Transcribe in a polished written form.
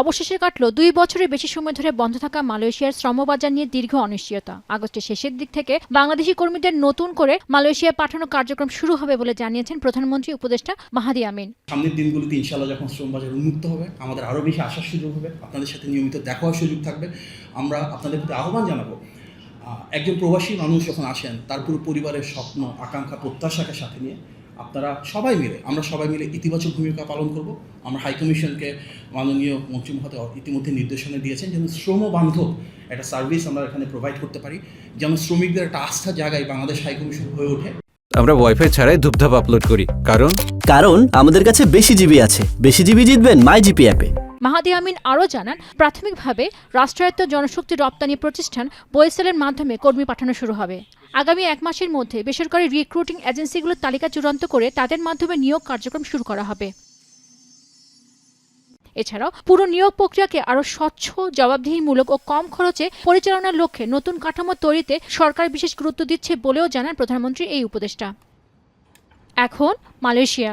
অবশেষে কাটল 2 বছরের বেশি সময় ধরে বন্ধ থাকা মালয়েশিয়ার শ্রমবাজার নিয়ে দীর্ঘ অনিশ্চয়তা। আগস্টের শেষের দিক থেকে বাংলাদেশি কর্মীদের নতুন করে মালয়েশিয়ায় পাঠানোর কার্যক্রম শুরু হবে বলে জানিয়েছেন প্রধানমন্ত্রী উপদেষ্টা মাহাদি আমিন। সামনের দিনগুলোতে ইনশাআল্লাহ যখন শ্রমবাজার উন্মুক্ত হবে, আমাদের আরও বেশি আসার সুযোগ হবে, আপনাদের সাথে নিয়মিত দেখা হওয়ার সুযোগ থাকবে। আমরা আপনাদের প্রতি আহ্বান জানাবো, একজন প্রবাসী মানুষ যখন আসেন তার পুরো পরিবারের স্বপ্ন, আকাঙ্ক্ষা, প্রত্যাশাকে সাথে নিয়ে আমরা সবাই মিলে ইতিবাচক ভূমিকা পালন করব। আমরা হাইকমিশনকে মাননীয় মন্ত্রী মহোদয় ইতিমধ্যে নির্দেশনা দিয়েছেন যেন শ্রমবান্ধব একটা সার্ভিস আমরা এখানে প্রোভাইড করতে পারি, যেন শ্রমিকদের একটা আস্থার জায়গায় বাংলাদেশ হাইকমিশন হয়ে ওঠে। আমরা ওয়াইফাই ছাড়াই ধূপধাপ আপলোড করি, কারণ আমাদের কাছে বেশি জিবি আছে। বেশি জিবি জিতবেন মাই জিপি অ্যাপে। মাহাদি আমিন আরও জানান, প্রাথমিকভাবে রাষ্ট্রায়ত্ত জনশক্তি রপ্তানি প্রতিষ্ঠান বয়েসেলের মাধ্যমে কর্মী পাঠানো শুরু হবে। আগামী 1 মাসের মধ্যে বেসরকারি রিক্রুটিং এজেন্সিগুলোর তালিকা চূড়ান্ত করে তাদের মাধ্যমে নিয়োগ কার্যক্রম শুরু করা হবে। এছাড়াও পুরো নিয়োগ প্রক্রিয়াকে আরও স্বচ্ছ, জবাবদিহিমূলক ও কম খরচে পরিচালনার লক্ষ্যে নতুন কাঠামো তৈরিতে সরকার বিশেষ গুরুত্ব দিচ্ছে বলেও জানান প্রধানমন্ত্রী এই উপদেষ্টা। এখন মালয়েশিয়া